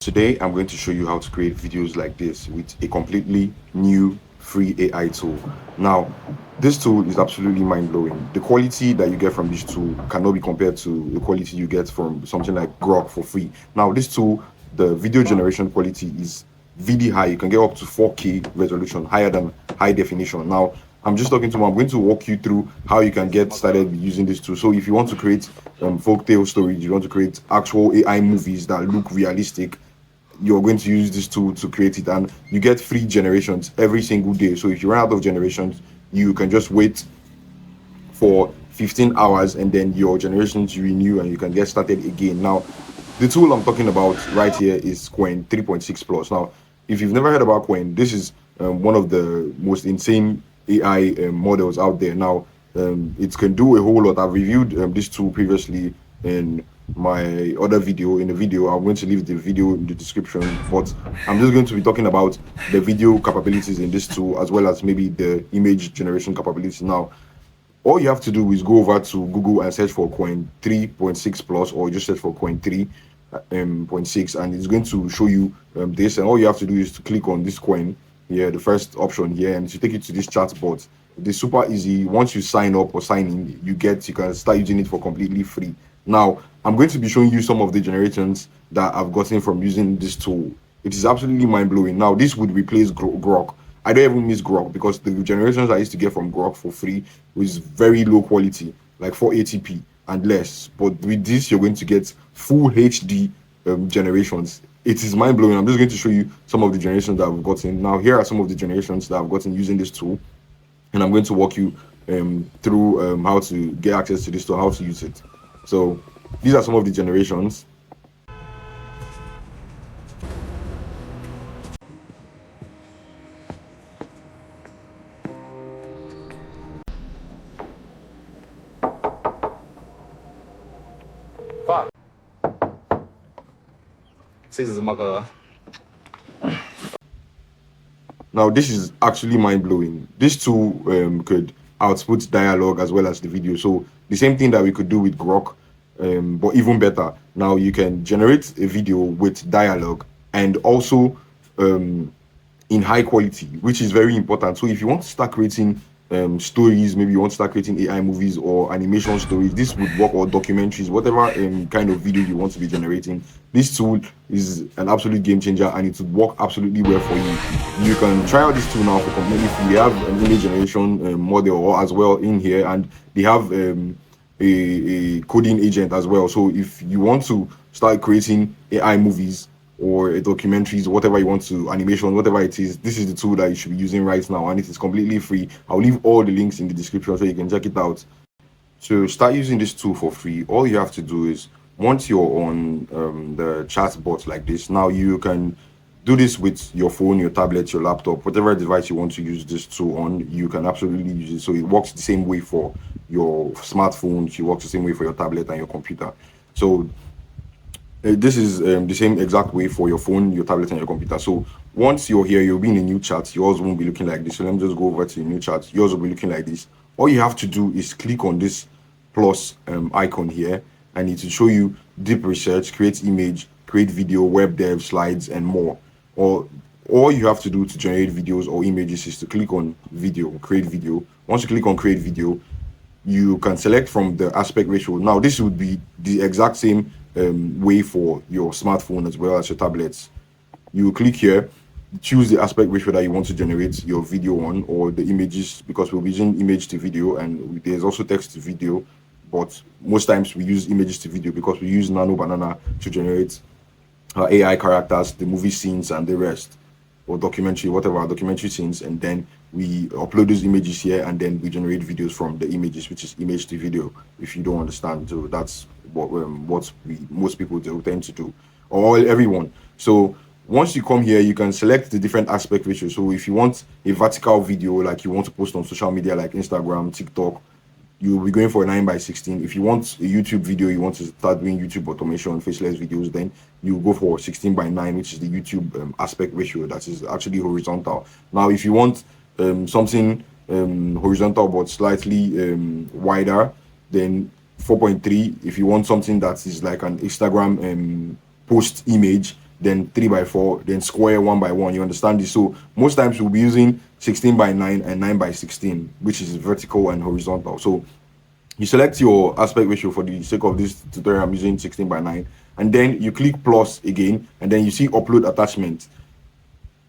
Today, I'm going to show you how to create videos like this with a completely new free AI tool. Now, this tool is absolutely mind-blowing. The quality that you get from this tool cannot be compared to the quality you get from something like Grok for free. Now, this tool, the video generation quality is really high. You can get up to 4K resolution, higher than high definition. Now, I'm just talking to you. I'm going to walk you through how you can get started using this tool. So if you want to create folktale stories, you want to create actual AI movies that look realistic, you're going to use this tool to create it, and you get free generations every single day. So if you run out of generations, you can just wait for 15 hours and then your generations renew and you can get started again. Now, the tool I'm talking about right here is Qwen 3.6 plus. Now, if you've never heard about Qwen, this is one of the most insane AI models out there. Now, it can do a whole lot. I've reviewed this tool previously in my other video. In the video, I'm going to leave the video in the description, but I'm just going to be talking about the video capabilities in this tool as well as maybe the image generation capabilities. Now, all you have to do is go over to Google and search for Qwen 3.6 plus, or just search for Qwen 3.6, and it's going to show you this. And all you have to do is to click on this Qwen here, the first option here, and to take you to this chat bot. It's super easy. Once you sign up or sign in, you can start using it for completely free. Now, I'm going to be showing you some of the generations that I've gotten from using this tool. It is absolutely mind-blowing. Now, this would replace Grok. I don't even miss Grok because the generations I used to get from Grok for free was very low quality, like 480p and less. But with this, you're going to get full HD generations. It is mind-blowing. I'm just going to show you some of the generations that I've gotten. Now, here are some of the generations that I've gotten using this tool, and I'm going to walk you through how to get access to this tool, how to use it. So these are some of the generations. Fuck. This is Micah. Now, this is actually mind-blowing. This tool could output dialogue as well as the video. So the same thing that we could do with Grok, but even better. Now you can generate a video with dialogue and also in high quality, which is very important. So if you want to start creating stories, maybe you want to start creating AI movies or animation stories, this would work, or documentaries, whatever kind of video you want to be generating. This tool is an absolute game changer, and it would work absolutely well for you. You can try out this tool now for completely free. They have an image generation model as well in here, and they have a coding agent as well. So if you want to start creating AI movies or documentaries, whatever you want to, animation, whatever it is, this is the tool that you should be using right now, and it is completely free. I'll leave all the links in the description so you can check it out. To start using this tool for free, all you have to do is, once you're on the chat bot like this, now you can do this with your phone, your tablet, your laptop, whatever device you want to use this tool on, you can absolutely use it. So it works the same way for your smartphone, it works the same way for your tablet and your computer. So this is the same exact way for your phone, your tablet, and your computer. So once you're here, you'll be in a new chat. Yours won't be looking like this. So let me just go over to the new chat. Yours will be looking like this. All you have to do is click on this plus icon here, and it will show you deep research, create image, create video, web dev, slides, and more. Or all you have to do to generate videos or images is to click on video, create video. Once you click on create video, you can select from the aspect ratio. Now, this would be the exact same way for your smartphone as well as your tablets. You click here, choose the aspect ratio that you want to generate your video on, or the images, because we'll be using image to video, and there's also text to video, but most times we use images to video because we use Nano Banana to generate AI characters, the movie scenes, and the rest, or documentary, whatever documentary scenes, and then we upload those images here, and then we generate videos from the images, which is image to video, if you don't understand. So that's what most people do tend to do, or everyone. So once you come here, you can select the different aspect ratio. So if you want a vertical video, like you want to post on social media like Instagram, TikTok, you'll be going for a 9:16. If you want a YouTube video, you want to start doing YouTube automation, faceless videos, then you go for 16:9, which is the YouTube aspect ratio that is actually horizontal. Now, if you want something horizontal but slightly wider, then 4.3. If you want something that is like an Instagram post image, then 3x4, then square 1x1. You understand this? So most times we'll be using 16:9 and 9:16, which is vertical and horizontal. So you select your aspect ratio. For the sake of this tutorial, I'm using 16:9, and then you click plus again, and then you see upload attachment.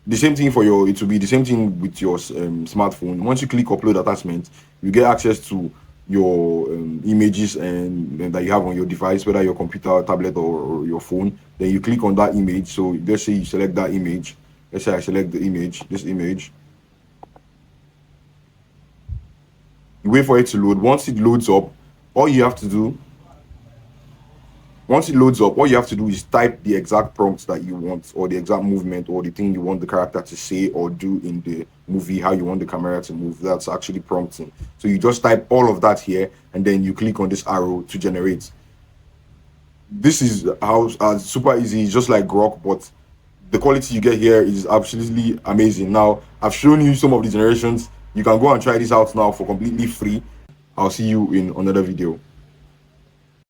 The same thing for your, it will be the same thing with your smartphone. Once you click upload attachment, you get access to your images and that you have on your device, whether your computer, tablet, or your phone. Then you click on that image. So let's say you select that image. Let's say I select the image, this image. You wait for it to load. Once it loads up, all you have to do is type the exact prompt that you want, or the exact movement, or the thing you want the character to say or do in the movie, how you want the camera to move. That's actually prompting. So you just type all of that here, and then you click on this arrow to generate. This is how super easy. It's just like Grok, but the quality you get here is absolutely amazing. Now, I've shown you some of the generations. You can go and try this out now for completely free. I'll see you in another video.